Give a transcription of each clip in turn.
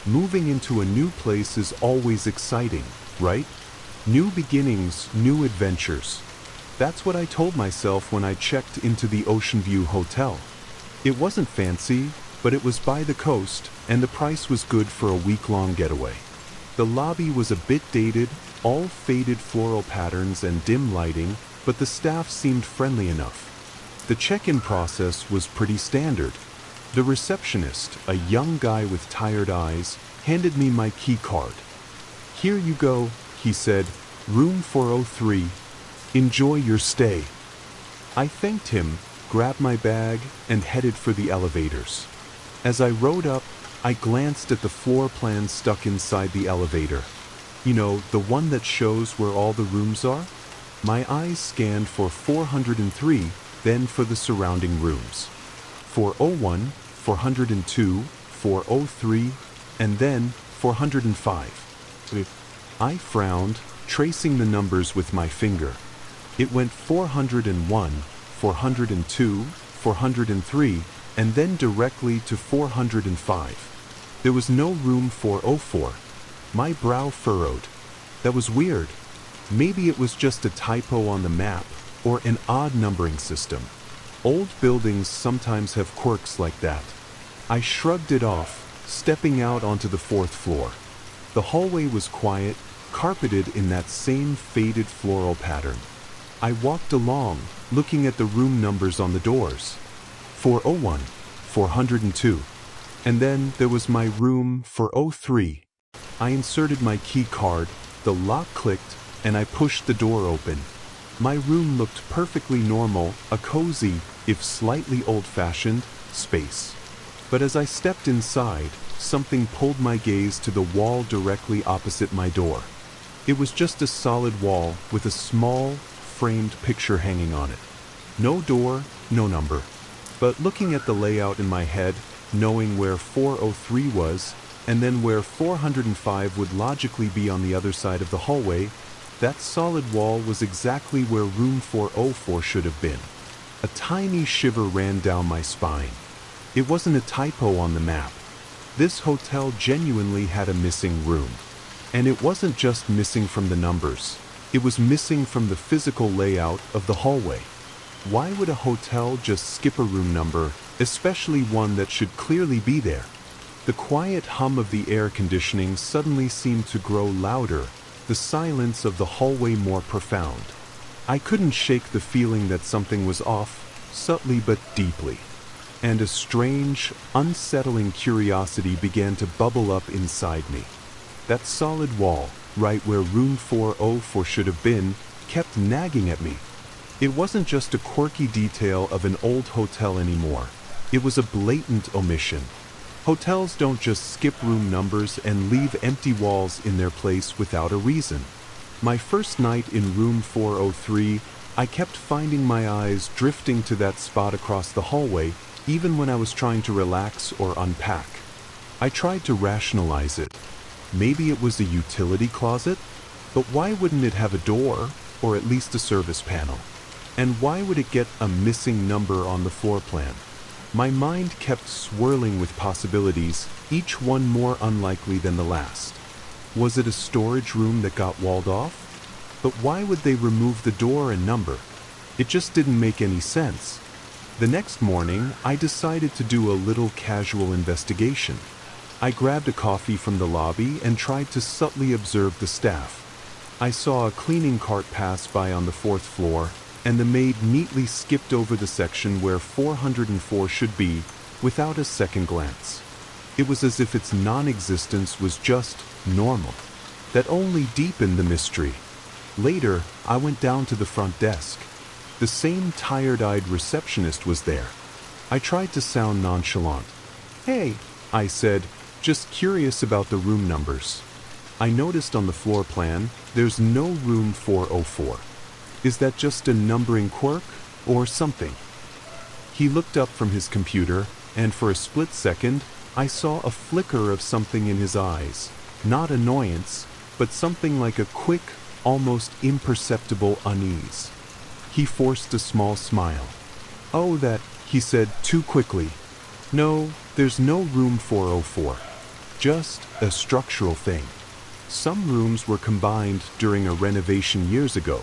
Moving into a new place is always exciting, right? New beginnings, new adventures. That's what I told myself when I checked into the Ocean View Hotel. It wasn't fancy, but it was by the coast, and the price was good for a week-long getaway. The lobby was a bit dated, all faded floral patterns and dim lighting, but the staff seemed friendly enough. The check-in process was pretty standard. The receptionist, a young guy with tired eyes, handed me my key card. "Here you go," he said, "room 403. Enjoy your stay." I thanked him, grabbed my bag, and headed for the elevators. As I rode up, I glanced at the floor plan stuck inside the elevator. You know, the one that shows where all the rooms are? My eyes scanned for 403, then for the surrounding rooms. 401, 402, 403, and then 405. I frowned, tracing the numbers with my finger. It went 401, 402, 403, and then directly to 405. There was no room 404. My brow furrowed. That was weird. Maybe it was just a typo on the map, or an odd numbering system. Old buildings sometimes have quirks like that. I shrugged it off, stepping out onto the fourth floor. The hallway was quiet, carpeted in that same faded floral pattern. I walked along, looking at the room numbers on the doors. 401, 402. And then there was my room 403. I inserted my key card, the lock clicked, and I pushed the door open. My room looked perfectly normal, a cozy, if slightly old-fashioned, space. But as I stepped inside, something pulled my gaze to the wall directly opposite my door. It was just a solid wall with a small, framed picture hanging on it. No door, no number. But looking at the layout in my head, knowing where 403 was, and then where 405 would logically be on the other side of the hallway, that solid wall was exactly where room 404 should have been. A tiny shiver ran down my spine. It wasn't a typo on the map. This hotel genuinely had a missing room. And it wasn't just missing from the numbers. It was missing from the physical layout of the hallway. Why would a hotel just skip a room number, especially one that should clearly be there? The quiet hum of the air conditioning suddenly seemed to grow louder, the silence of the hallway more profound. I couldn't shake the feeling that something was off, subtly but deeply. And a strange, unsettling curiosity began to bubble up inside me. That solid wall, right where room 404 should have been, kept nagging at me. It wasn't just a quirky detail of an old hotel anymore. It was a blatant omission. Hotels don't just skip room numbers and leave empty walls in their place without a reason. My first night in room 403, I kept finding my eyes drifting to that spot across the hallway, even when I was trying to relax or unpack. I tried to rationalize it. Maybe it was a utility closet? But why wouldn't it have a door, or at least a service panel? And why would it get a missing number on the floor plan? My mind kept swirling with possibilities, each one more unlikely than the last. Was it a storage room that got walled off? But why would they remove the door and number? It just didn't make any sense. The next morning, I decided to do a little casual investigation. I grabbed a coffee from the lobby and tried to subtly observe the staff. I saw a cleaning cart pass by on the fourth floor, and the maid neatly skipped over the section where 404 should be without a second glance. It was as if its non-existence was just normal. That only deepened the mystery. Later, I went down to the front desk. The same tired-eyed receptionist was there. I tried to sound nonchalant. "Hey," I said, "just curious about the room numbers. I noticed on the floor plan, there's no room 404. Is that just a numbering quirk, or something?" He looked up from his computer, and for a split second, I saw a flicker of something in his eyes. Not annoyance, but something like a quick, almost imperceptible unease. He forced a small smile. "Oh, that," he said too quickly. "No, there's no room 404. just a structural thing. Some rooms were combined during a renovation years ago.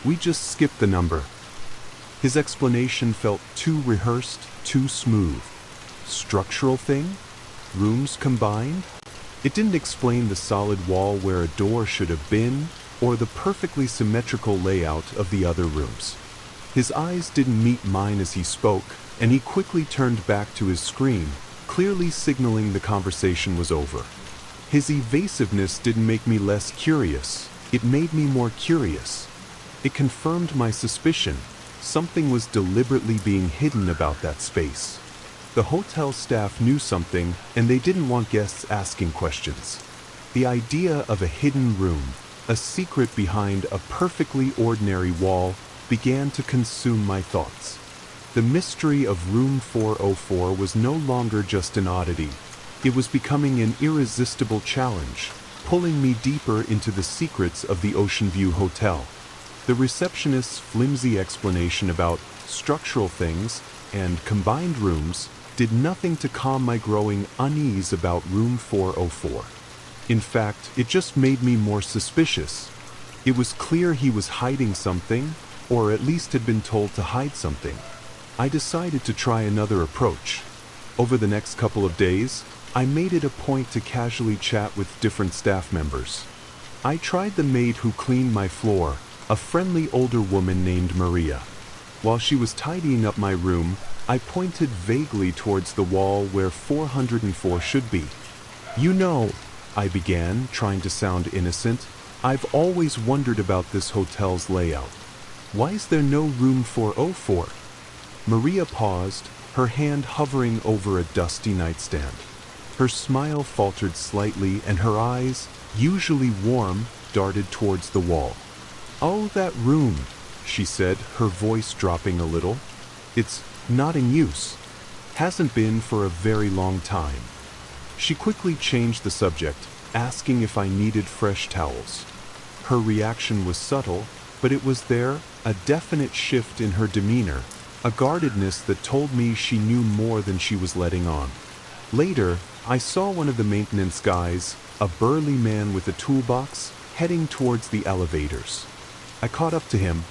We just skipped the number. His explanation felt too rehearsed, too smooth. Structural thing? Rooms combined? It didn't explain the solid wall where a door should have been, or the perfectly symmetrical layout of the other rooms. His eyes didn't meet mine as he spoke, and he quickly turned back to his screen, clearly signaling the conversation was over. His evasiveness didn't make me less curious, it made me more curious. It confirmed my suspicion. Something was deliberately being hidden about that space. The hotel staff knew something, and they didn't want guests asking questions. The idea of a hidden room, a secret behind a perfectly ordinary wall, began to consume my thoughts. The mystery of Room 404 was no longer just an oddity. It was becoming an irresistible challenge, pulling me deeper into the secrets of the Ocean View Hotel. The receptionist's flimsy explanation about structural things and combined rooms did nothing to calm my growing unease about Room 404. In fact, it just made me more suspicious. It was clear he was hiding something, or at least had been told to hide something. I decided to try another approach. Over the next couple of days, I made it a point to casually chat with different staff members. I tried the maid who cleaned my floor, a friendly older woman named Maria. While she was tidying up my room, I pointed vaguely towards the wall where 404 should be. "You know," I began, trying to sound innocent, "I've always wondered about this hotel's layout. Why is there no room 404? Maria paused, her hand hovering over a dusty nightstand. Her smile faltered slightly and her eyes, usually warm, darted towards the wall. "Oh, that room," she said, her voice dropping a little. "It's not in use. Hasn't been for a very long time." She quickly changed the subject, asking if I needed fresh towels. Her reaction was subtle, but it was there, a definite shift in her demeanor, a guardedness that told me she knew more than she was letting on. Later, I saw one of the maintenance guys, a burly man with a toolbox, heading towards the elevators. I caught up to him.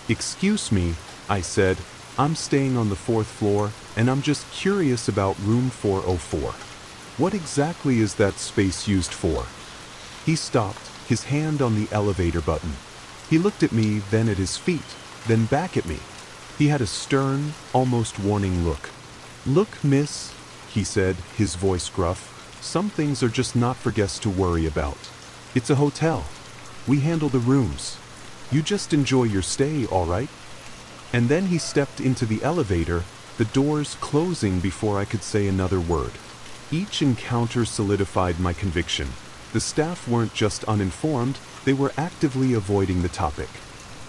"Excuse me," I said, "I'm staying on the 4th floor, and I'm just curious about room 404. What exactly is that space used for?" He stopped, his hand on the elevator button. He looked at me, then at his feet, then back at me. He had a stern, almost warning look. "Look, miss," he said, his voice gruff, "some things are just not for guests to worry about. It's a hotel. We handle the rooms. You just enjoy your stay, all right?" And then he stepped into the elevator, the doors closing before I could say another word. Each encounter solidified my conviction. The staff weren't just uninformed, they were actively avoiding the topic.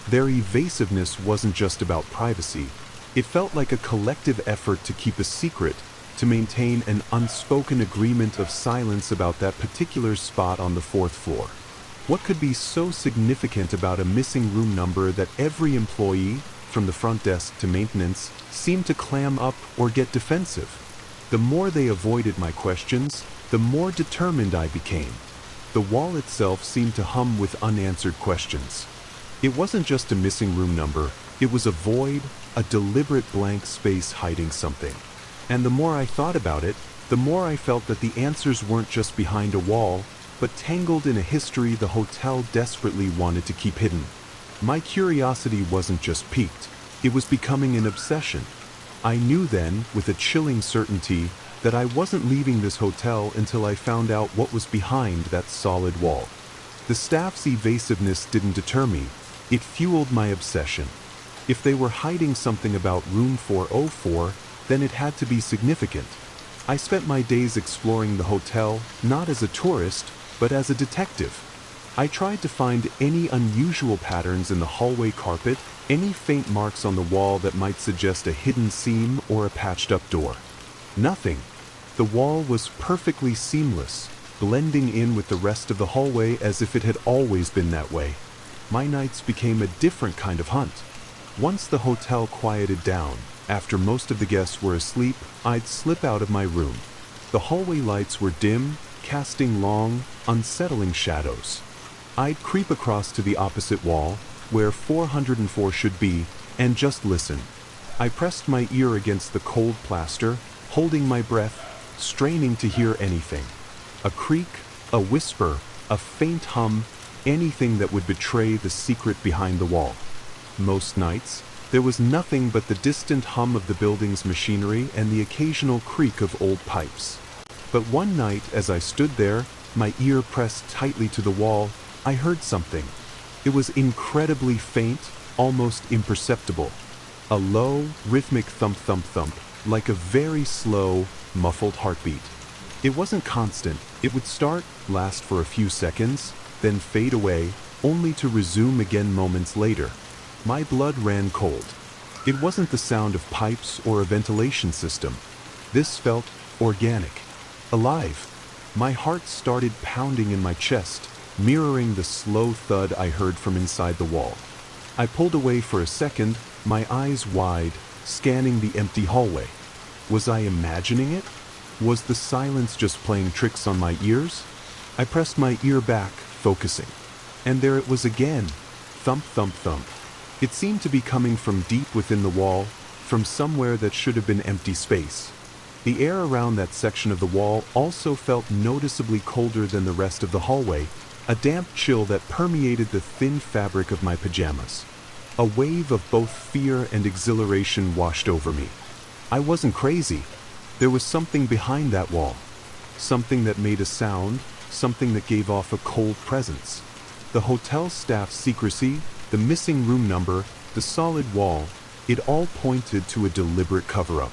Their evasiveness wasn't just about privacy. It felt like a collective effort to keep a secret, to maintain an unspoken agreement of silence about that particular spot on the 4th floor. What could be so significant about a missing room number that every employee, from the front desk to maintenance, seemed to clam up or get defensive? The more they avoided my questions, the more determined I became. The wall itself seemed to hum with unanswered questions. It wasn't just a missing room number, it was a void, a deliberate blank space hiding something. And the more I thought about it, the more I felt that the answers weren't just behind a wall, but tangled in a history the hotel desperately wanted to keep hidden. My curiosity wasn't just piqued, it was becoming an obsession. I knew then, with a chilling certainty, that I wasn't leaving this hotel until I found out what was behind that solid wall. The staff's evasiveness didn't deter me, it fueled my obsession. If they were hiding something about room 404, then it had to be significant. I spent my days exploring the hotel, not as a tourist, but as a detective. I tried to find any unusual patterns in the hallway carpet, any faint marks on the wall that might suggest a hidden seam or a patched-up door. Nothing. The wall was perfectly seamless, blending in with the rest of the hallway as if it had always been that way. My nights became a different kind of hunt. Once the hotel quieted down, after most of the guests were asleep, I'd slip out of my room. The hallway lights were dim, casting long, unsettling shadows. I'd creep across to the opposite wall, where 404 should be, and just listen. I pressed my ear against the cold plaster, holding my breath, straining to hear anything. A creak, a whisper, a faint hum, anything that would betray the secret behind the wall. Most nights, there was nothing but the distant hum of the building's machinery and the occasional creak of old pipes. But one night, as I stood there, my ear pressed tightly to the wall, I heard something. It was incredibly faint, almost imperceptible. A low, rhythmic thump-thump-thump, like a very slow, muffled heartbeat. It wasn't constant. It would start, last for a few seconds, then fade away, only to resume again moments later. My blood ran cold. It wasn't the sound of pipes or a ventilation system. This felt organic, alive. My heart started pounding in my chest, mirroring the slow thud I heard from inside the wall. I pulled away for a second, my eyes wide, scanning the empty hallway. Was I imagining it? Was the silence just playing tricks on my ears? I pressed my ear back, focusing. And there it was again. Thump, thump, thump. It seemed to be coming from deep within the wall, from somewhere that should have been empty space. The air around that section of the wall also felt noticeably colder than the rest of the hallway, a damp chill that permeated the thin fabric of my pajamas. A wave of both fear and exhilaration washed over me. I wasn't crazy. There was something behind that wall. Something that made a sound, something that gave off a cold presence. The hotel staff's secrecy, the missing room number, the solid wall, it all pointed to a deliberate cover-up.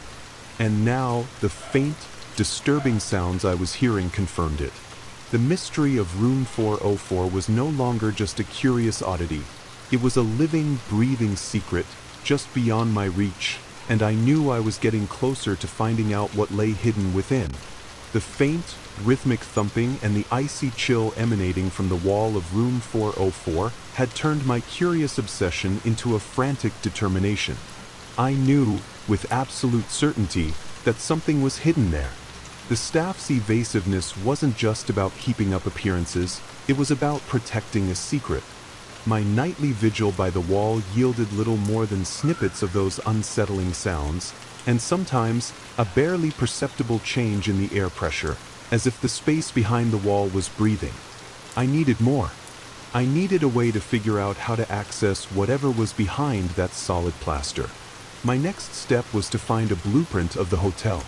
And now, the faint, disturbing sounds I was hearing confirmed it. The mystery of room 404 was no longer just a curious oddity. It was a living, breathing secret, just beyond my reach, and I knew I was getting closer to finding out what lay hidden within. The faint, rhythmic thumping and the icy chill emanating from the wall of room 404 had turned my curious obsession into a frantic determination. I knew, with absolute certainty, that something was hidden there. The staff's evasiveness wasn't just about keeping up appearances, it was about protecting a secret. My nightly vigil by the wall yielded little more than snippets of those unsettling sounds, and sometimes a barely perceptible change in the air pressure, as if the space behind the wall was breathing. I needed more. I needed a way to figure out how to access whatever was behind that solid plaster. My next step was to find a blueprint of the hotel.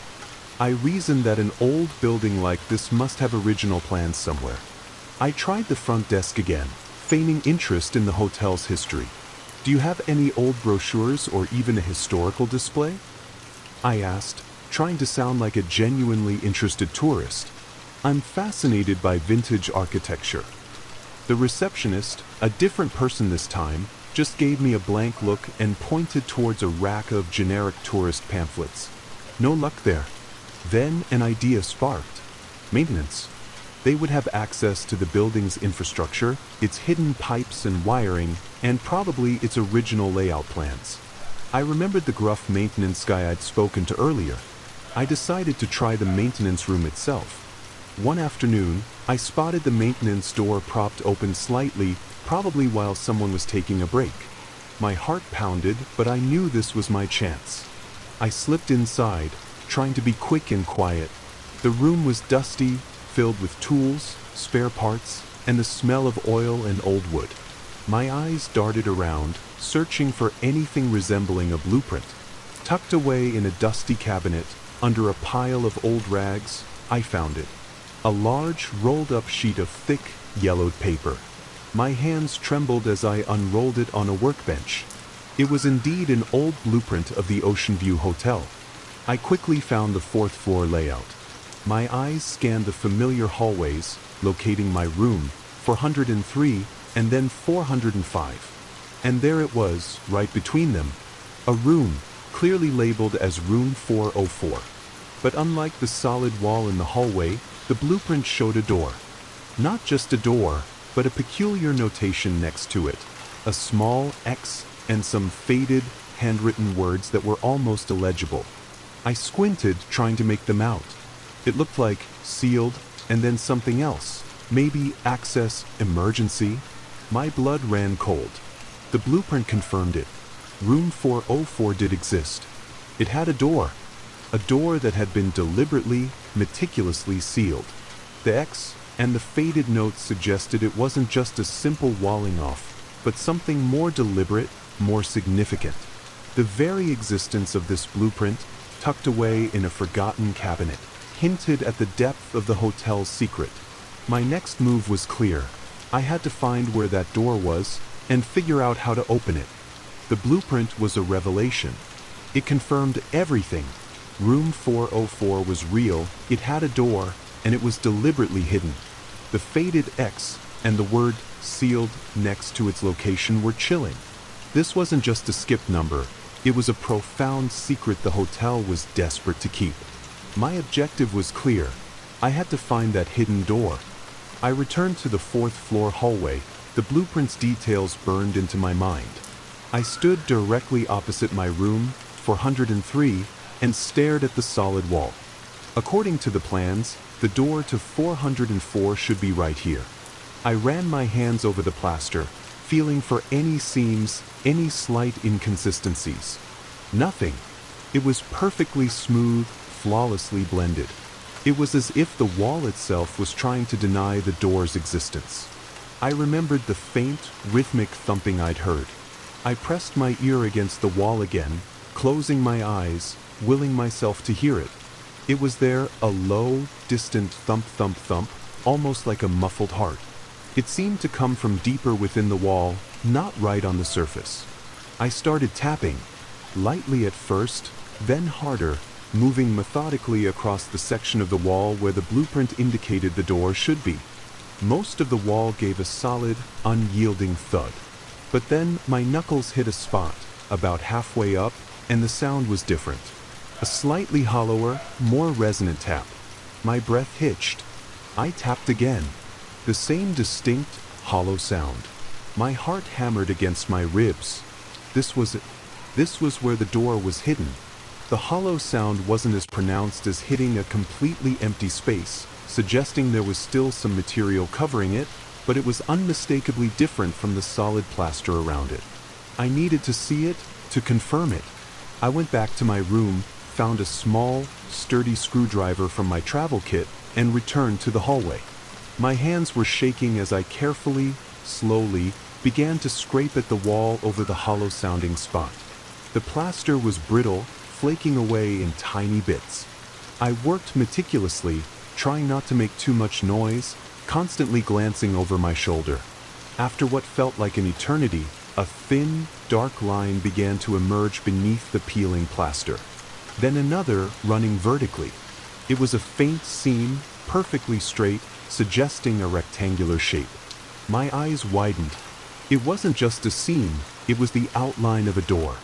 I reasoned that an old building like this must have original plans somewhere. I tried the front desk again, feigning interest in the hotel's history. "Do you have any old brochures or even a historical display?" I asked, trying to sound like a genuinely interested tourist. "I'm fascinated by vintage architecture." The receptionist, a different person this time, just gave me a blank look and pointed towards a rack of generic tourist pamphlets. No luck there. Then an idea sparked. Maintenance. They would have access to the building's infrastructure, its hidden pipes and wiring, and probably its original layout plans. I remembered the gruff maintenance guy I'd spoken to earlier. I decided to try the maintenance room itself. One afternoon, I spotted the maintenance door propped open slightly, probably while someone was taking a break. My heart pounded, but I knew this was my chance. I slipped inside, trying to be quick and quiet. The room was dusty, filled with tools, spare parts, and the smell of oil and old wood. My eyes darted around, searching for anything resembling a blueprint. Tucked away in a dusty cabinet, under a pile of old rags, I found it. A large, rolled-up sheet of thick, yellowed paper. My hands trembled as I unrolled it on a workbench. It was indeed an old blueprint of the Ocean View Hotel. I quickly found the fourth-floor layout. My eyes scanned the familiar hallways, locating my room, 403, and then 405. And there it was, right between them. A room, clearly labeled as room 404. But unlike the solid wall in the hallway, the blueprint showed a door. Not just a door, but a peculiar notation next to it. A small X and some faded, handwritten words that were almost illegible. I squinted, trying to make them out. It looked like sealed, and then something else. Maybe access, emergency. My blood ran cold. The blueprint confirmed it. Room 404 did exist. It had a door that had been deliberately, meticulously sealed. The X and the faded notes suggested it wasn't just a simple walling off, but something more deliberate, more significant. The very existence of this blueprint, tucked away in a forgotten cabinet, hinted at the depth of the hotel's secret. My next move was clear. I had to find where that door was and figure out how to open it. The blueprint was a revelation. It confirmed everything. Room 404 was real, it had a door, and it was deliberately hidden. The faded X and the word sealed next to its location were chilling. This wasn't just a skip number, it was a profound secret the hotel was desperate to keep. My objective was clear. I had to find that hidden door. I returned to the 4th floor hallway, the blueprint's details burned into my mind. I stood directly opposite my room, 403, and stared at the solid wall. According to the plans, the door to 404 should be right here. I ran my hands over the plaster, feeling for any seams, any slight inconsistencies. Nothing. It was perfectly smooth, flawlessly blended. It was as if the wall itself was trying to deny the door's existence. I remembered the faint, rhythmic thumping I'd heard. I pressed my ear against the wall again, closing my eyes, willing myself to hear it. It was there, a low, distant thump thump thump, almost like a muffled heart. It seemed to come from deeper within the wall, not right on the surface. I started tapping, lightly at first, then harder, moving methodically across the section of the wall where the blueprint indicated the door should be. Most of the wall gave a solid, unyielding thud. But then my knuckles hit a spot, about halfway up, and the sound was different. A slightly hollower, more resonant tap. My breath hitched. I tapped again. The same distinct, hollow sound. My heart hammered against my ribs. This was it. This was where the door was hidden. The hollow sound wasn't as pronounced as hitting a completely empty space, suggesting there was still some material covering it, but it was unmistakably different from the solid plaster around it. I needed to see it, to confirm it. I went back to my room, found a small, sturdy screwdriver from my travel kit, and returned to the hallway. My hands were shaking as I carefully, slowly, began to scrape at the wall over the hollow-sounding spot. The plaster was brittle, flaking away in tiny bits. I worked meticulously, trying not to make too much noise, constantly glancing over my shoulder. After what felt like an eternity, a thin, dark line began to emerge beneath the peeling plaster. Then another, running vertically. It was a faint seam, perfectly straight, suggesting a rectangular shape. My eyes widened. It wasn't just a seam, it was the outline of a door.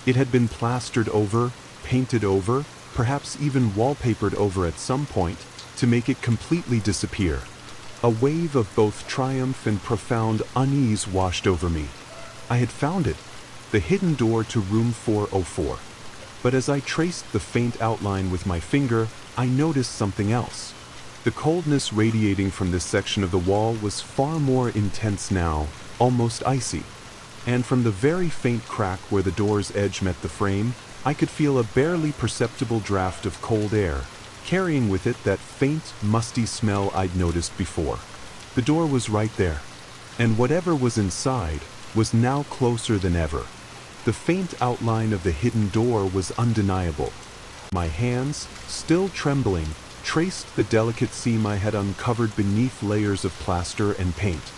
It had been plastered over, painted over, perhaps even wallpapered over at some point, to make it completely disappear. A wave of both triumph and profound unease washed over me. I had found it, the hidden door to room 404. But as I traced the faint outline with my finger, I noticed something else. The coldness radiating from this section of the wall was far more intense now, almost icy. And from the very faint crack where the door's edge met the frame, I could feel a barely perceptible draft of cold air, carrying with it that faint, musty smell I'd noticed before. The door was right there, and whatever was inside was now closer than ever. The faint outline of the hidden door was undeniable. My hands, still trembling, traced the delicate seam I had uncovered beneath layers of plaster and paint.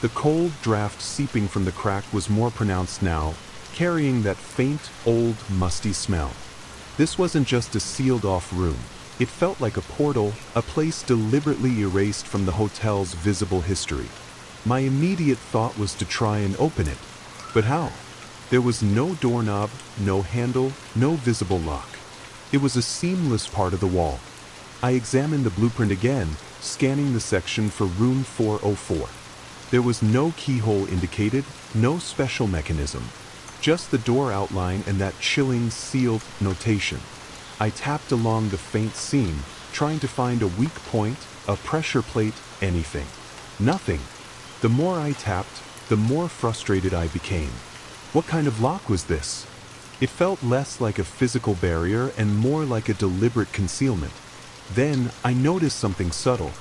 The cold draft seeping from the crack was more pronounced now, carrying that faint, old, musty smell. This wasn't just a sealed-off room. It felt like a portal, a place deliberately erased from the hotel's visible history. My immediate thought was to try and open it. But how? There was no doorknob, no handle, no visible lock. It was a seamless part of the wall. I examined the blueprint again, scanning the section for room 404. There was no keyhole indicated, no special mechanism. Just the door outline and that chilling, sealed notation. I tapped along the faint seam, trying to find a weak point, a pressure plate, anything. Nothing. The more I tapped, the more frustrated I became. What kind of lock was this? It felt less like a physical barrier and more like a deliberate concealment. Then I noticed something subtle.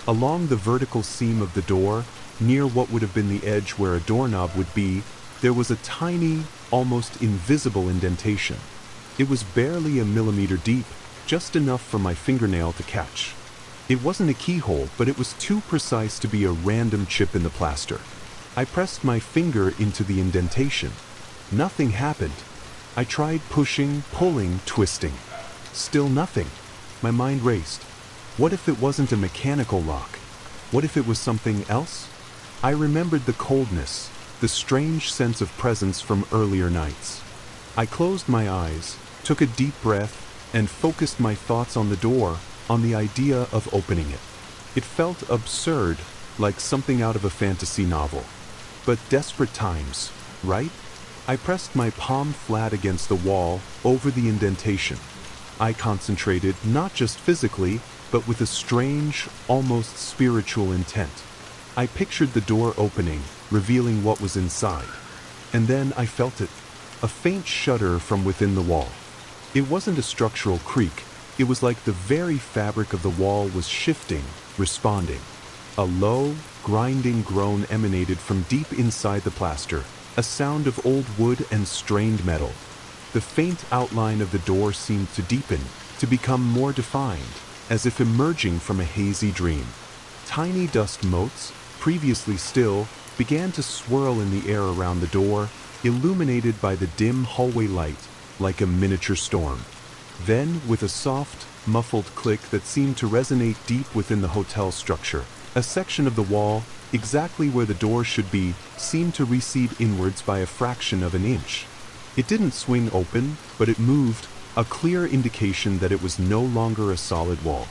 Along the vertical seam of the door, near what would have been the edge where a doorknob would be, there was a tiny, almost invisible indentation. It was barely a millimeter deep, just enough for my fingernail to catch. It wasn't a keyhole, but it was too precise to be a random chip in the plaster. I pressed my finger into the indentation. Nothing happened. I tried pushing, pulling, twisting. Still nothing. My mind raced. What if it wasn't a mechanical lock? What if it was something else? I remembered the coldness, the strange sense of presence from earlier nights. I closed my eyes, took a deep breath, and focused my thoughts on the door, on the idea of opening it. It felt absurd, like something out of a fantasy novel. But desperate times, right? I pressed my palm flat against the wall, over the indentation. I concentrated not just physically, but with a strange, almost spiritual intent. I pictured the door opening, revealing what was inside. And then I felt it, a faint shudder from within the wall. It wasn't a structural creak, it was like the very fabric of the wall was shifting, responding. A low, grinding groan emanated from deep inside the plaster, a sound of old wood and strained metal. The faint outline of the door seemed to deepen, to become more defined, as if emerging from a hazy dream. Tiny dust motes, previously still, began to swirl in the air around the door, illuminated by the dim hallway light, like a miniature storm. Then, with a soft, muffled click that seemed to resonate deep within the hotel structure, a section of the wall, exactly where the door should be, seemed to recede inwards by a fraction of an inch. It didn't swing open, but it moved, a clear indication that it was no longer a solid wall.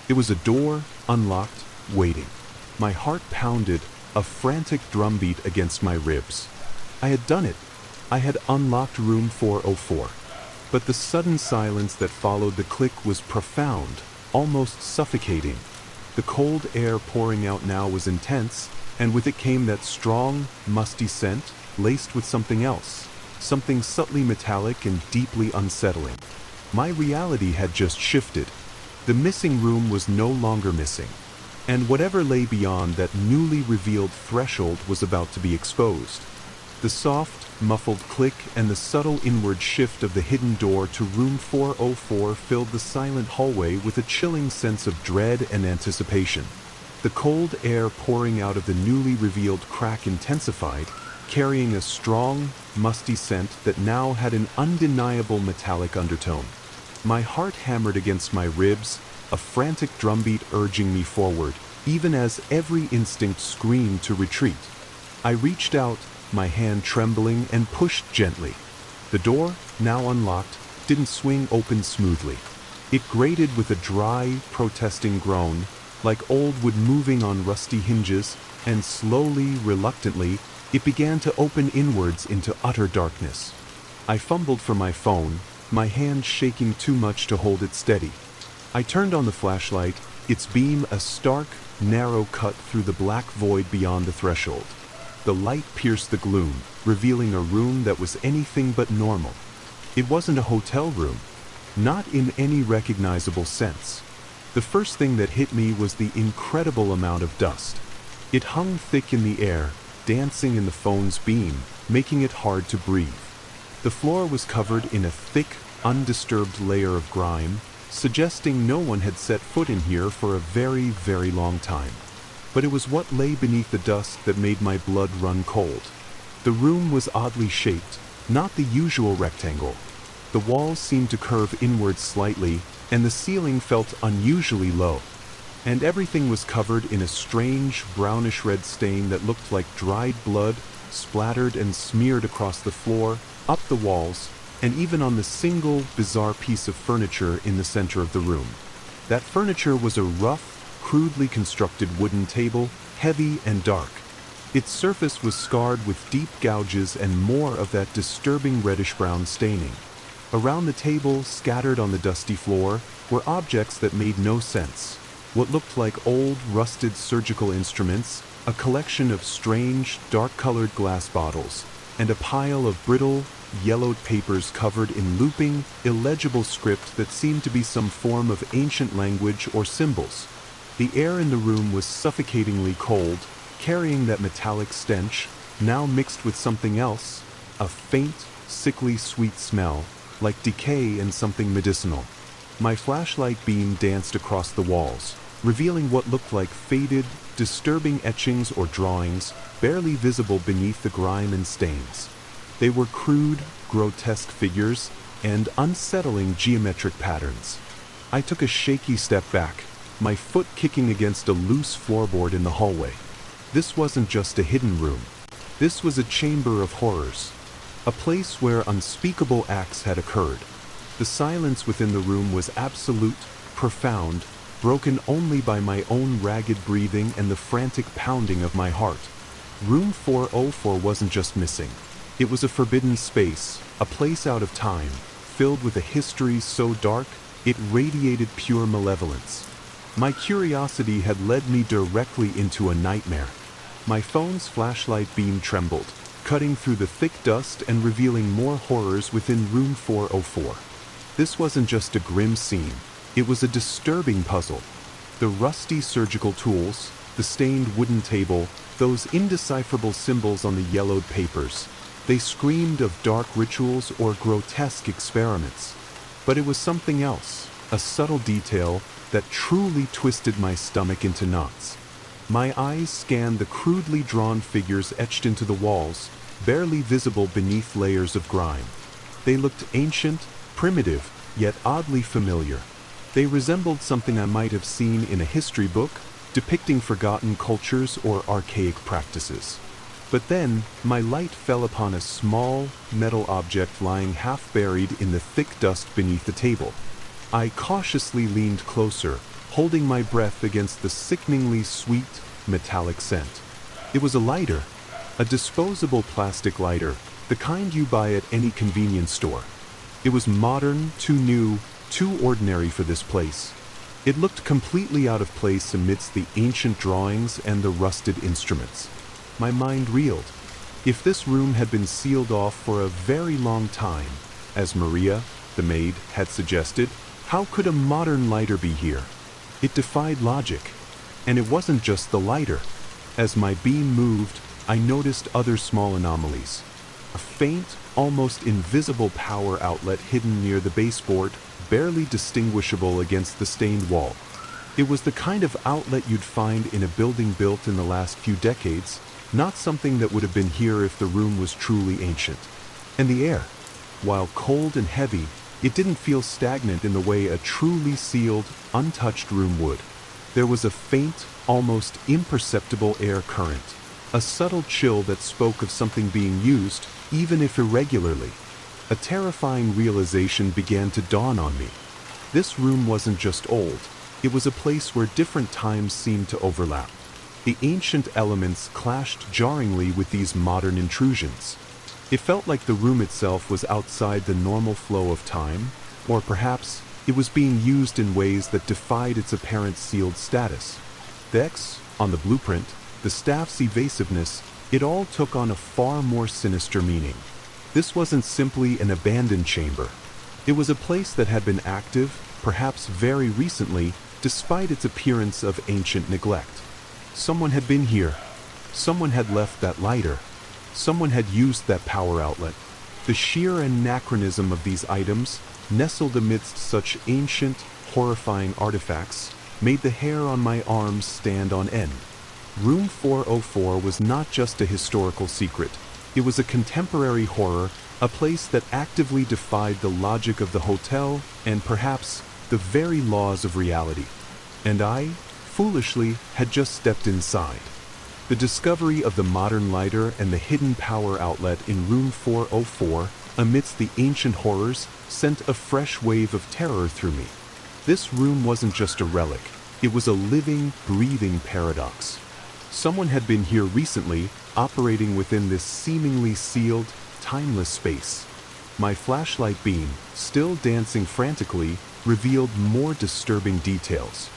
It was a door, unlocked, waiting. My heart pounded, a frantic drumbeat against my ribs. I had done it. I had unlocked room 404. But the sudden silence that followed the click was profound, almost suffocating. The cold air pouring out now was intense, and with it came that strong, musty scent, laced with something else, something subtly metallic and deeply unsettling. My reality had just shifted. The missing room was no longer missing, and whatever lay beyond that newly revealed threshold was about to be exposed. The soft, muffled click and the subtle inward shift of the hidden door to room 404 filled the silent hallway with a chilling sense of dread and anticipation. The cold air pouring out of the newly revealed crack intensified, carrying a strong, musty scent that now had an undeniable metallic undertone. My heart hammered against my ribs, a frantic drumbeat urging me forward, even as every instinct screamed to retreat. I reached out, my hand trembling, and pushed gently. The door, now unlocked, didn't swing open smoothly. It grated with a dry, protesting groan, like old wood moving on rusty hinges, and slowly, reluctantly, it began to open inwards into utter darkness. I fumbled for my phone, my hand shaking too much to hold it steady. I turned on the flashlight, its beam a stark, narrow cut through the black void beyond the threshold. The light pierced the gloom, revealing a room that was anything but normal. It wasn't a hotel room, not in any recognizable sense. The first thing that hit me was the incredible amount of dust. It hung thick in the air, dancing in the phone's beam, making it hard to breathe. The floor was covered in a thick, undisturbed layer of grime, suggesting no one had set foot in here for a very, very long time. But it was what lay beneath the dust that made my blood run cold. The room was oddly shaped, not the usual rectangle. The walls seemed to curve inward slightly, and the ceiling felt unusually low. And everything was covered in a strange, brownish-red stain that looked like dried blood, splattered and smeared across the floor, up the walls, and even on the single, bizarre piece of furniture in the center of the room. That furniture was a rough, crudely constructed wooden table, heavy and dark. Its surface was scarred with deep gouges and more of that disturbing reddish-brown staining. Around the table, scattered on the dusty floor, were objects that made no sense. What looked like old, rusted surgical instruments, a collection of strange, dark-colored glass bottles, and a pile of brittle, yellowed papers covered in looping, illegible script that seemed to be some form of ancient language or symbols. The air in the room was suffocatingly cold, carrying that metallic stench, now mixed with something else, a faint, sickly sweet smell, like decay and something medicinal. My flashlight beam danced across the walls, revealing what looked like faded, disturbing etchings or drawings, barely visible beneath the grime and stains. They were crude, grotesque figures and unsettling geometric patterns. I took a shaky step back, my foot kicking against a loose floorboard in the hallway. This wasn't just a hidden room. This was a chamber of horrors. A place where unspeakable acts had occurred. The silence within the room was absolute, profound, broken only by my own ragged breathing and the frantic pounding of my heart. Room 404 wasn't just missing. It was a forbidden space, a place out of time, filled with a history so dark, it radiated pure malevolence. My curiosity had led me directly into a nightmare. My phone's flashlight beam trembled, cutting through the thick dust and revealing more horrors within room 404. This wasn't just a grim scene, it was a disturbing puzzle. The rusty surgical tools, the stained wooden table, those indecipherable symbols on the yellowed papers, they screamed of dark rituals or grotesque experiments. But it was something else, a subtle detail that truly twisted my stomach into knots. My eyes scanned the crudely drawn figures etched into the walls, barely visible beneath layers of grime. They looked ancient, primitive, yet oddly familiar. They resembled something I might have seen in a history book, depicting forgotten cultures or archaic practices. But then, my light fell upon a small, metal object lying half buried in the thick dust beneath the table. I cautiously leaned closer, holding my breath against the sickeningly sweet, metallic scent. It was a lighter, a disposable plastic lighter, the kind you buy at any convenience store. It was modern, too new, too ordinary for this place. It looked completely out of place amidst the ancient drawings and the rusted instruments. My mind reeled. If this room had been sealed off for a very long time, as Maria, the maid, had suggested, how could a modern lighter be here? It defied logic. And it wasn't just the lighter. As my beam moved, I noticed other small anomalies. A faint, almost invisible power outlet hidden near the baseboard, barely distinguishable against the stained wall. It was the kind of outlet you'd find in a building built in the last few decades, not something that would have been here if the room was truly ancient. And the air, while cold and heavy, it didn't feel stagnant in the way a truly sealed, untouched room would. There was a faint, almost imperceptible air current, a subtle chill that spoke of something being used, even if irregularly. A terrifying realization began to dawn on me. This room wasn't just old, it was a place where different times seemed to overlap. The ancient elements clashed jarringly with these modern intrusions. It felt like the room itself was outside the normal flow of time, or perhaps it was being used in ways that defied its apparent sealed status. The X on the blueprint, the staff's evasiveness, it all took on a far more sinister meaning. This wasn't simply an abandoned chamber. It was a place that had been active, perhaps very recently, despite its appearance of ancient neglect. Someone had been here. Someone had left that lighter. Someone had used that power outlet. The sheer anachronism of these items, nestled amidst such ancient, horrifying artifacts, made the hair on my arms stand on end. Room 404 was not just a historical secret. It was a contemporary horror, a place that actively defied the logic of the hotel and perhaps the very laws of reality. And I, foolishly, had just stepped inside. The discovery of the modern lighter and the hidden power outlet in room 404, amidst the ancient horrors, sent a fresh wave of terror through me. This room wasn't just a relic, it was a living, breathing paradox. Someone had been here recently, operating within this seemingly sealed, timeless space. My flashlight beam, still dancing frantically, revealed more disturbing details.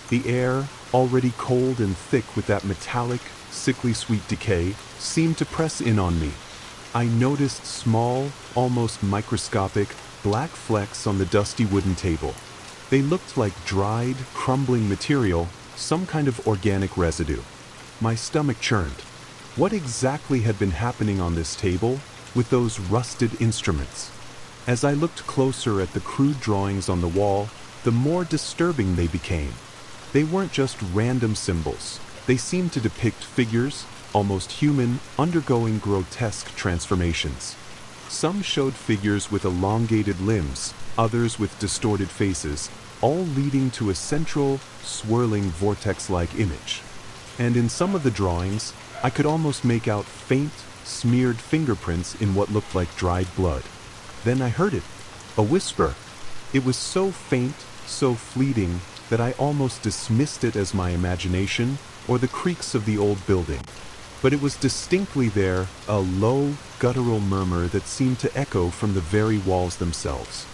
The air, already cold and thick with that metallic, sickly sweet decay, seemed to press in on me. I noticed small, almost microscopic, black flecks on the dusty wooden table. They looked like dried, crumbling material, some kind of organic residue. My stomach churned. What exactly had been happening on this table with those rusted instruments? As I looked closer at the crude drawings on the wall, the more disturbing they became. They weren't just random symbols. They seemed to depict figures, almost human, undergoing grotesque transformations. Some showed figures with elongated limbs, others with distorted faces, all leading to a central, swirling vortex-like image. And in some of the drawings, I could almost make out faint, smeared fingerprints in what looked like dried blood. Then I heard it, a whisper. It was so faint, so fleeting, that I almost dismissed it as my imagination or the creaks of the old building. But it was distinctly there, a low, guttural murmur that seemed to echo from the very walls themselves.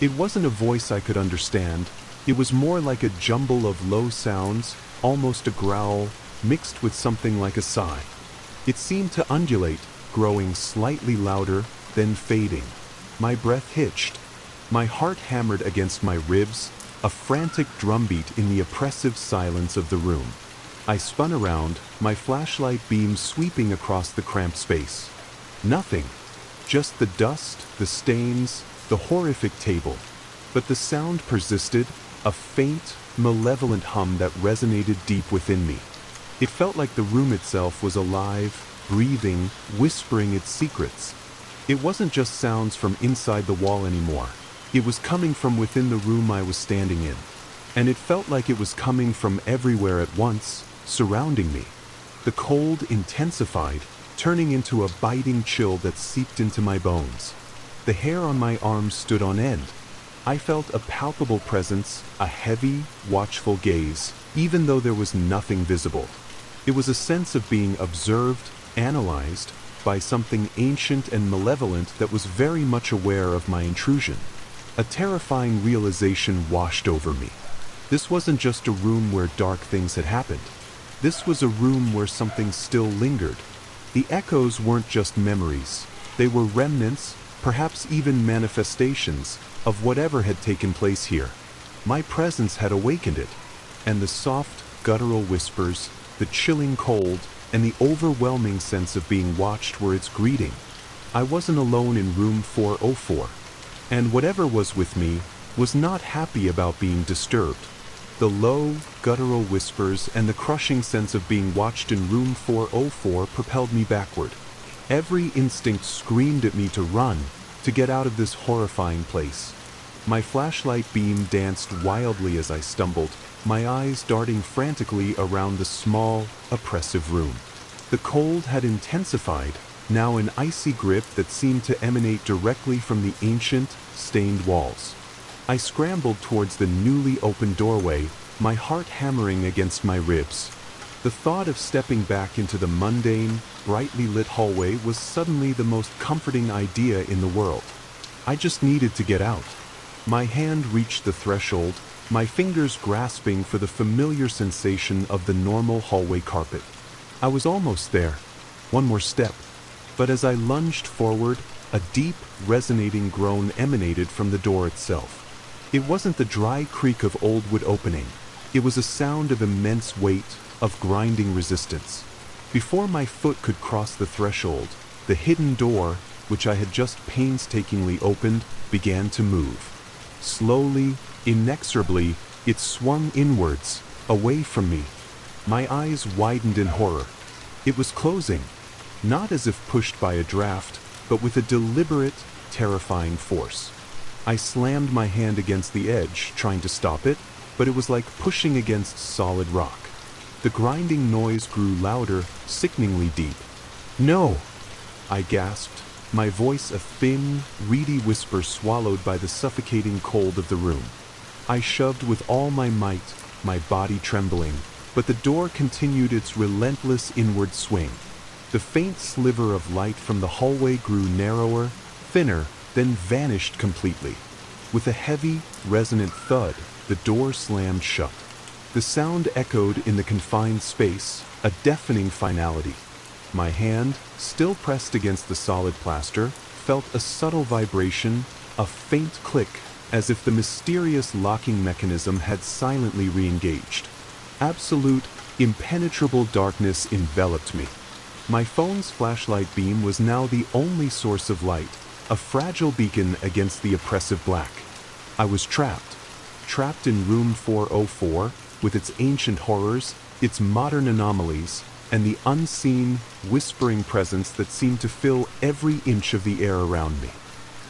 It wasn't a voice I could understand. It was more like a jumble of low sounds, almost a growl, mixed with something like a sigh. It seemed to undulate, growing slightly louder, then fading. My breath hitched. My heart hammered against my ribs, a frantic drumbeat in the oppressive silence of the room. I spun around, my flashlight beam sweeping across the cramped space. Nothing. Just the dust, the stains, the horrific table. But the sound persisted, a faint, malevolent hum that resonated deep within me. It felt like the room itself was alive, breathing, whispering its secrets. It wasn't just sounds from inside the wall anymore. It was coming from within the room I was standing in. And it felt like it was coming from everywhere at once, surrounding me. The cold intensified, turning into a biting chill that seeped into my bones. The hair on my arms stood on end. I felt a palpable presence, a heavy, watchful gaze, even though there was nothing visible. It was a sense of being observed, analyzed, by something ancient and malevolent that was very much aware of my intrusion. A terrifying realization washed over me. This wasn't just a room where dark things had happened. This was a room where something still lingered. The echoes weren't just memories. They were remnants, perhaps even manifestations, of whatever had taken place here. My presence had awakened it, and the soft, guttural whispers, the chilling cold, and the overwhelming sense of being watched were its greeting. I wasn't alone in room 404, and whatever was with me was not happy about being disturbed. The low, guttural whispers and the crushing sense of being watched in room 404 propelled me backward. Every instinct screamed at me to run, to get out of this horrifying place. My flashlight beam danced wildly as I stumbled, my eyes darting frantically around the small, oppressive room. The cold had intensified, now an icy grip that seemed to emanate directly from the ancient, stained walls. I scrambled towards the newly opened doorway, my heart hammering against my ribs. The thought of stepping back into the mundane, brightly lit hallway was suddenly the most comforting idea in the world. I just needed to get out. My hand reached the threshold, my fingers grasping for the familiar sensation of the normal hallway carpet. I was almost there. One more step. But as I lunged forward, a deep, resonating groan emanated from the door itself. It wasn't the dry creak of old wood opening. It was a sound of immense weight, of grinding resistance. Before my foot could cross the threshold, the hidden door, which I had just painstakingly opened, began to move. Slowly, inexorably, it swung inwards, away from me. My eyes widened in horror. It was closing, not as if pushed by a draft, but with a deliberate, terrifying force. I slammed my hand against the edge, trying to stop it, but it was like pushing against solid rock. The grinding noise grew louder, sickeningly deep. "No!" I gasped, my voice a thin, reedy whisper swallowed by the suffocating cold of the room. I shoved with all my might, my body trembling, but the door continued its relentless inward swing. The faint sliver of light from the hallway grew narrower, thinner, then vanished completely. With a heavy, resonant thud, the door slammed shut. The sound echoed in the confined space, a deafening finality. My hand, still pressed against the solid plaster, felt a subtle vibration, a faint click, as if the mysterious locking mechanism had silently re-engaged. Absolute, impenetrable darkness enveloped me. My phone's flashlight beam was now the only source of light, a fragile beacon against the oppressive black. I was trapped in room 404, with its ancient horrors, its modern anomalies, and the unseen, whispering presence that seemed to fill every inch of the air around me.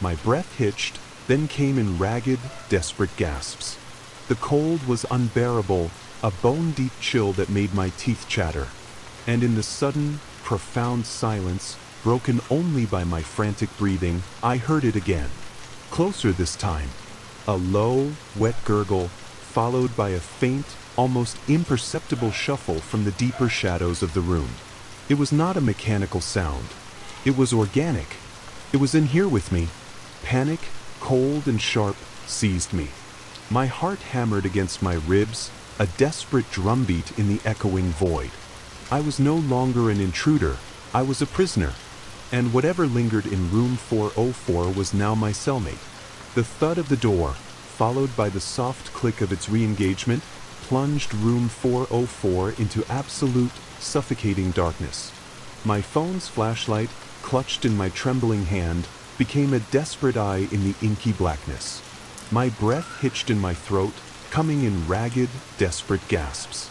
My breath hitched, then came in ragged, desperate gasps. The cold was unbearable, a bone-deep chill that made my teeth chatter. And in the sudden, profound silence, broken only by my frantic breathing, I heard it again. Closer this time. A low, wet gurgle, followed by a faint, almost imperceptible shuffle from the deeper shadows of the room. It was not a mechanical sound. It was organic. It was in here with me. Panic, cold and sharp, seized me. My heart hammered against my ribs, a desperate drumbeat in the echoing void. I was no longer an intruder, I was a prisoner, and whatever lingered in room 404 was now my cellmate. The thud of the door, followed by the soft click of its re-engagement, plunged room 404 into absolute, suffocating darkness. My phone's flashlight, clutched in my trembling hand, became a desperate eye in the inky blackness. My breath hitched in my throat, coming in ragged, desperate gasps.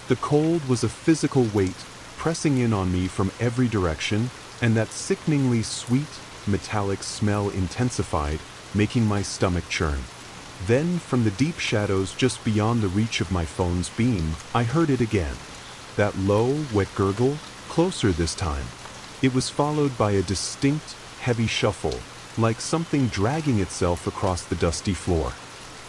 The cold was a physical weight, pressing in on me from every direction, and that sickeningly sweet, metallic smell intensified, making my stomach churn. Then, from the deep shadows just beyond the reach of my phone's beam, I heard it again. That low, wet gurgle, closer this time. It was followed by a distinct, heavy shuffle, like something dragging itself across the dusty floor.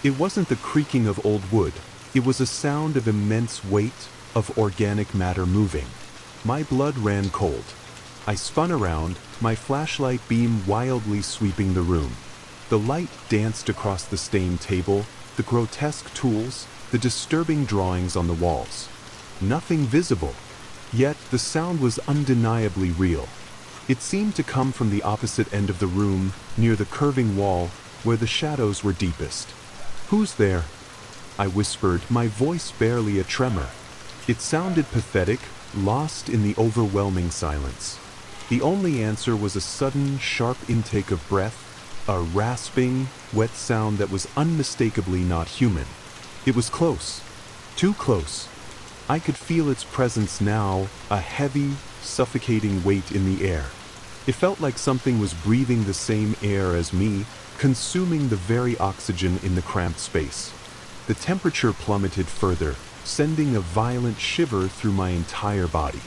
It wasn't the creaking of old wood, it was a sound of immense weight, of organic matter moving. My blood ran cold. I spun around, my flashlight beam wildly sweeping the room. The light danced across the stained table, the grotesque tools, the disturbing drawings on the walls. Nothing visible, yet the sound was undeniably real. It seemed to come from the opposite end of the room, near the curving wall, where the shadows were deepest. "Who's there?" I whispered, my voice barely a tremor. It sounded pathetic, lost in the overwhelming silence. The only answer was a sudden, sharp intake of breath, a rasping, wet sound that was unmistakably not human. It was close. Too close. I could feel its presence now, a heavy, suffocating weight in the air. It felt like something was breathing the same air as me, consuming the very oxygen in the cramped space. The temperature plummeted further, sending a violent shiver through my entire body.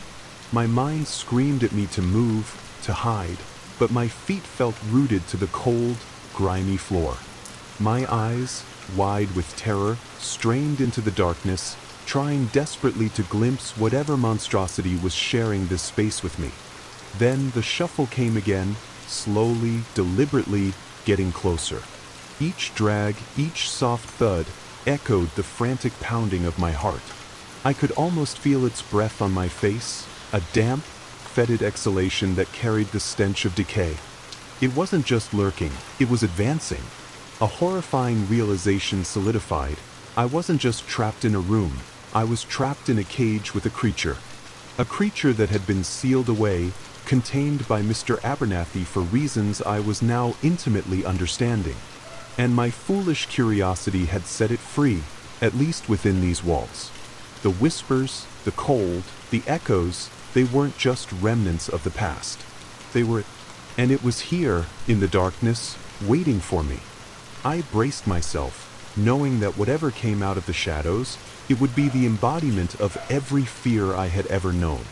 My mind screamed at me to move, to hide, but my feet felt rooted to the cold, grimy floor. My eyes, wide with terror, strained into the darkness, trying desperately to glimpse whatever monstrosity was sharing this space with me. Then the shuffle came again, slowly, deliberately, getting closer. Each drag, each soft thud, echoed the frantic pounding of my heart. I could almost feel its breath on my face, a damp, fetid exhalation that carried the stench of decay. It wasn't just lurking, it was advancing. A horrifying realization solidified. I wasn't just trapped in a room, I was trapped in a cage with a creature. A creature that had been sealed away, contained by Mr. Abernathy for reasons I was now intimately understanding. And my foolish curiosity had set it free, at least within these walls. The whispers, the cold, the echoes, they weren't just remnants of the past. They were, and it was here, in the darkness, waiting for me. I braced myself, knowing that whatever came out of the shadows, it would be the embodiment of every fear I had ever known.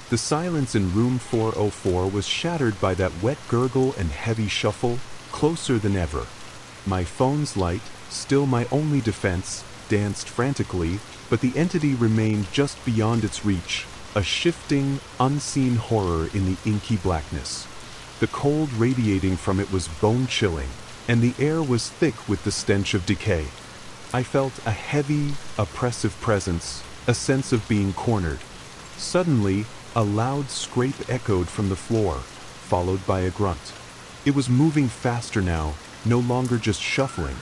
The silence in room 404 was shattered by that wet gurgle and heavy shuffle, closer than ever. My phone's light, still my only defense, danced frantically, but the entity remained just beyond its reach, a shifting, unseen horror in the inky blackness. The cold radiating from it was bone-chilling, and the air was thick with the stench of decay. I felt a heavy, oppressive presence, a sense of being cornered. Suddenly, a loud scrape echoed from the floor, followed by a grunt. It was moving faster now, no longer just shuffling.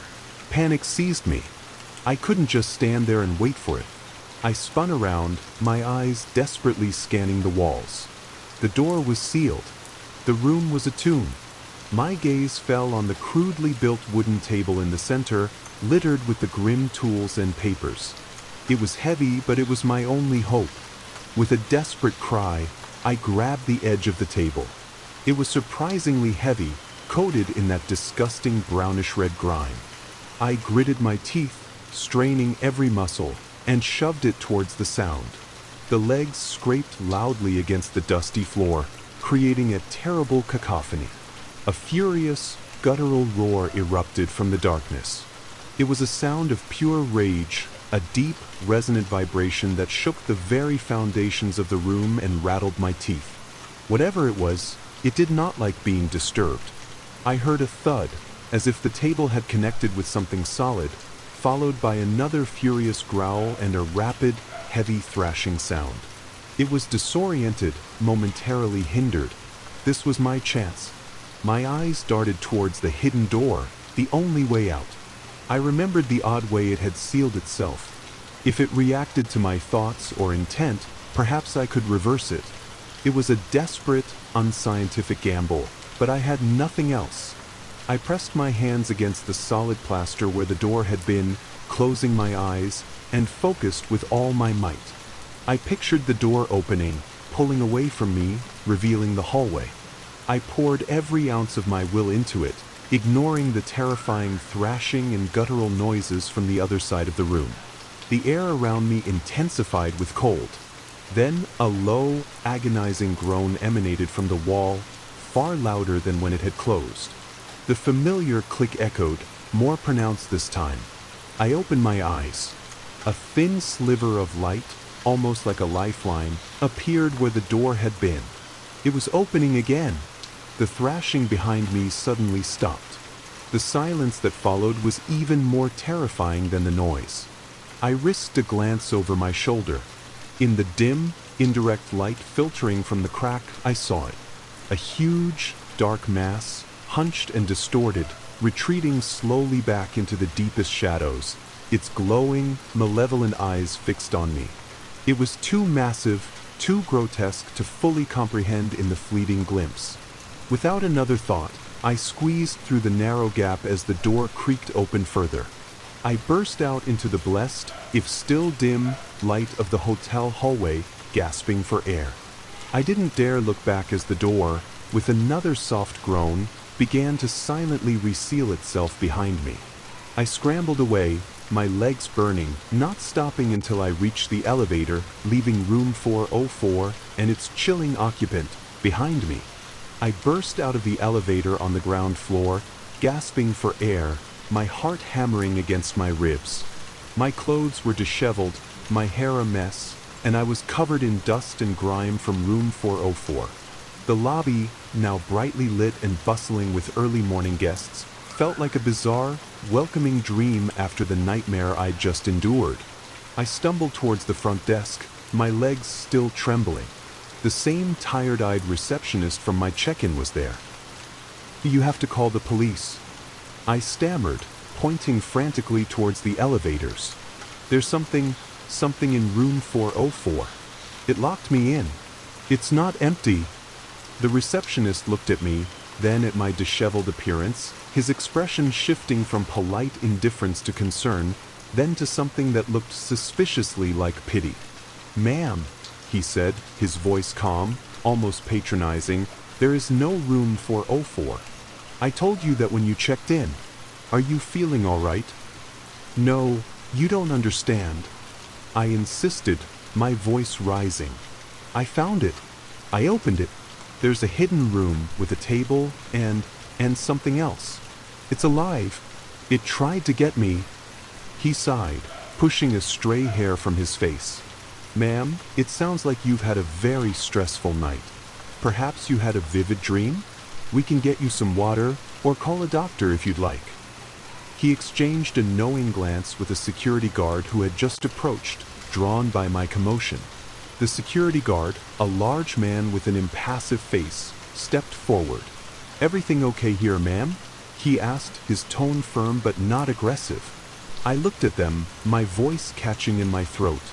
Panic seized me. I couldn't just stand there and wait for it. I spun around, my eyes desperately scanning the walls. The door was sealed. The room was a tomb. My gaze fell on the crudely built wooden table in the center, littered with the grim tools and papers. It was heavy, but it was my only hope. With a desperate cry, I grabbed the edge of the table. It was surprisingly heavy, coated in that disgusting brownish-red grime. I gritted my teeth, straining every muscle, and shoved it towards the sound. The legs scraped loudly against the dusty floor, creating a terrible cacophony. A furious, guttural roar erupted from the darkness. It was a sound of pure rage, a deep, resonant vibration that shook the very foundations of the room and rattled my teeth. Whatever it was, it did not like being disturbed. I heard a thud, as if the table had connected with something solid, followed by another furious growl and a rapid, heavy thrashing sound. It was disoriented, momentarily hindered. This was my chance. My eyes darted towards the hidden door, the only way out. I remembered the odd way it had sealed itself. If it reacted to my thoughts or intent, perhaps I could reverse it. It was a desperate, unscientific gamble, but I had nothing else. I pressed my hands against the solid plaster where the door had been, closing my eyes, and focused with all my might. I pictured the door opening, pulling away from me, revealing the hallway. I poured every ounce of my will into it, ignoring the terrifying thrashing and guttural noises from the other side of the room. The air around me intensified with cold. Then a low, agonizing groan emanated from the wall, far louder than when it had closed. The familiar click echoed, more pronounced this time. I opened my eyes. A thin sliver of light, almost like a lifeline, appeared where the door had been. It was opening again. The thrashing behind me suddenly stopped. The silence that followed was even more terrifying than the noise. I risked a glance over my shoulder. In the dim, indirect light filtering from the crack, I saw it. A huge, dark mass, hunched and distorted, retreating slowly back into the deepest shadows, its glowing, malevolent eyes fixed on me. It was too massive, too grotesque to fully comprehend in the fleeting glimpse. Without another thought, I squeezed through the narrow gap as the door creaked open further. I burst out into the blessed, if still dim, light of the hotel hallway, gasping for air. I didn't dare look back as the door, with another soft groan, began to silently reseal itself behind me. I scrambled away, my legs burning, not stopping until I reached the elevator, leaving room 404 and its chilling occupant behind me. I burst out of the elevator on the ground floor, gasping for air, my heart hammering against my ribs. My clothes were disheveled, my hair a mess, and I was covered in dust and grime from room 404. The lobby, now brightly lit and bustling with early morning guests, felt like a bizarre, welcoming dream after the nightmare I'd just endured. I stumbled towards the front desk, my legs still trembling. The same tired-eyed receptionist from my check-in was there. "You have to call the police," I stammered, pointing frantically towards the elevators. "There's something in room 404. It locked me in. It's not empty." The receptionist looked at me, then at my disheveled appearance, his expression shifting from polite indifference to concern, then to something that looked suspiciously like pity. "Ma'am," he said, his voice calm, almost patronizing, "there is no room 404. I told you that when you checked in. Are you feeling all right?" "No, you don't understand," I insisted, my voice rising. "I found it. I opened it. There's a hidden room with a table and something else. It's alive. It tried to get me." He sighed, pushing a stray hair from his face. "Ma'am, it sounds like you've had a very stressful night. Perhaps you had a vivid dream? We can get you some water or call a doctor if you'd like." He exchanged a knowing glance with a security guard who had just approached, drawn by my commotion. The security guard, a large man with an impassive face, stepped forward. "Everything okay here, ma'am?" he asked, his tone firm but not aggressive. I looked at them, my voice catching in my throat.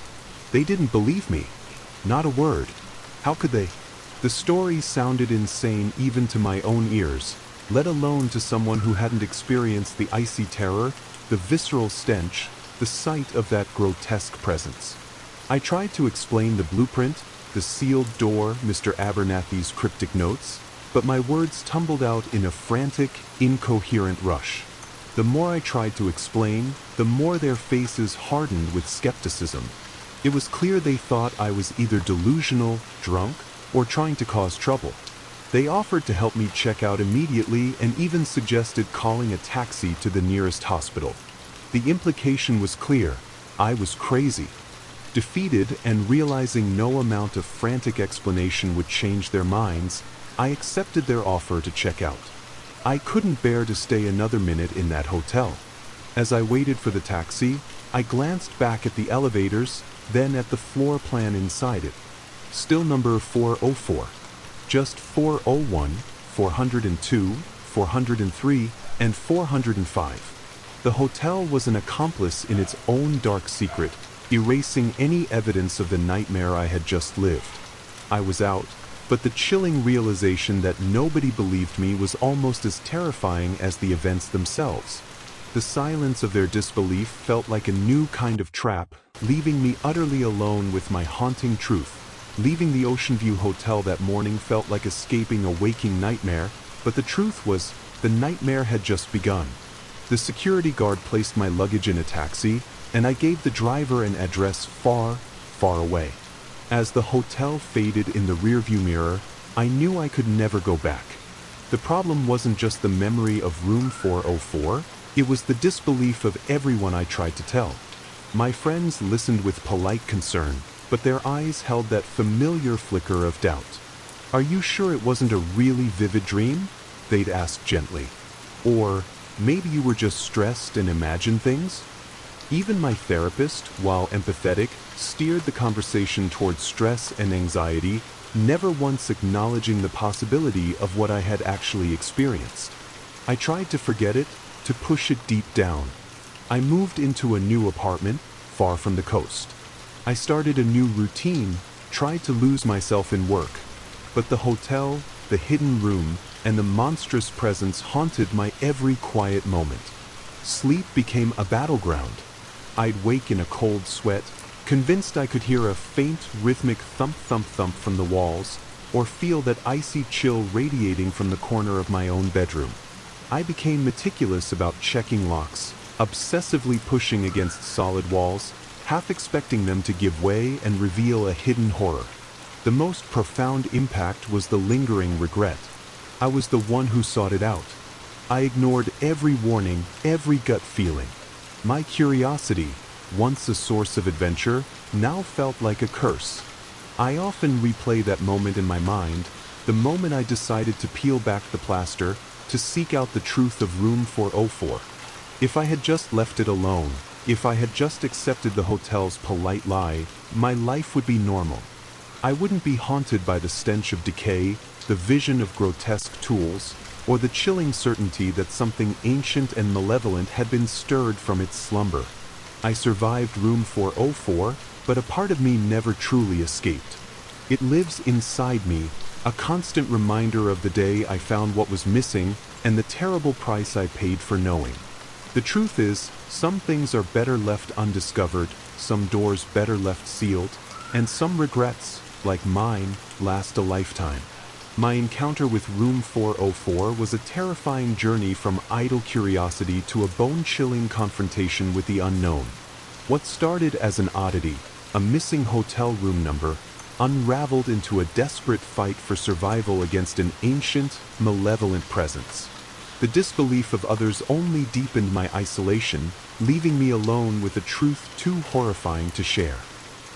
They didn't believe me. Not a word. How could they? The story sounded insane even to my own ears, let alone to someone who hadn't experienced the icy terror, the visceral stench, the sight of that grotesque presence. I tried to explain the blueprint, the sealed door, Mr. Abernathy's cryptic notes, but my words tumbled out in a frantic, incoherent rush. The more I tried to explain, the more their faces hardened with skepticism. It was clear they thought I was either delusional, drunk, or trying to cause trouble. They offered to help me check out immediately and even suggested calling a taxi to the nearest hospital. The implication was clear: I was crazy. Defeated and realizing no amount of frantic explanation would change their minds, I accepted their offer to check out. I couldn't bear to stay another minute in that hotel. As I waited for the taxi, I glanced back at the elevators, then at the floor plan inside it. Still number 404. Just 401, 402, 403, and 405. The hotel was an accomplice in its own dark secret, erasing any evidence of the nightmare I had just lived. I was out, but the chilling realization that nobody believed me was almost as terrifying as the events themselves. The silence of their disbelief felt like a new kind of trap, leaving me utterly alone with my haunting truth. Leaving the Ocean View Hotel that morning felt like escaping a waking nightmare, but the truth was, the nightmare had just begun. The security guard placed my luggage in a taxi, and I gave the driver an address far, far away. As the hotel faded in the rearview mirror, I knew I could never go back. The problem wasn't just the memory of room 404, it was the disbelief of everyone I tried to tell. My friends listened with polite concern, but their eyes held that familiar flicker of doubt. "Are you sure it wasn't a really vivid dream?" they'd ask gently. Or, "Maybe you were just stressed and imagined things?" Even my therapist, while empathetic, steered the conversation towards stress and anxiety, never once acknowledging the possibility of what I had actually experienced. I tried to forget it, to push it deep down. I moved into a new apartment, far from the coast. I started a new routine, tried to lose myself in work. But the hotel, the hidden room, and the monstrous presence haunted my every quiet moment. Sleep became a battleground. I'd wake in a cold sweat, convinced I could hear a faint, rhythmic thump-thump-thump from the walls, or feel that icy chill radiating from the corner of my own bedroom. I became meticulous about checking locks, obsessively pushing against solid walls, half expecting them to give way and reveal a hidden horror. The most profound impact was the lingering regret. I was the one who sought it out. I ignored every warning, every gut feeling. My curiosity, once a source of adventure, now felt like a curse. I often replay that moment in my mind, the moment I decided to peel back the plaster, to seek out the truth of room 404. If I had just left it alone, if I had just accepted the hotel's polite lie, my life would be normal. I wouldn't be haunted by the stench of decay, the vision of grotesque tools, or the chilling certainty that something ancient and malevolent had been stirred from its slumber. I survived room 404, but a part of me never truly escaped. It lives inside me, a constant reminder of the day I found what was missing and the terrible price I paid for knowing. The truth is, some things are better left undiscovered, some doors better left sealed, and some regrets, like mine, last a lifetime. My encounter with room 404 was a terrifying journey from idle curiosity to a bone-chilling confrontation with the unknown. What started as an oddity, a missing hotel room number, unraveled into a desperate fight for survival against an ancient, malevolent presence. The disbelief of others only deepened my isolation, leaving me alone with a truth too horrifying to share.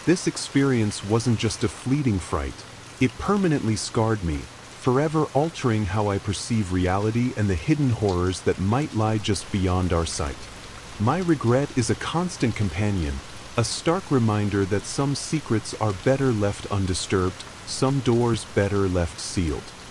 This experience wasn't just a fleeting fright, it permanently scarred me, forever altering how I perceive reality and the hidden horrors that might lie just beyond our sight. My regret is a constant companion, a stark reminder that some secrets are better left undisturbed, some doors better left sealed.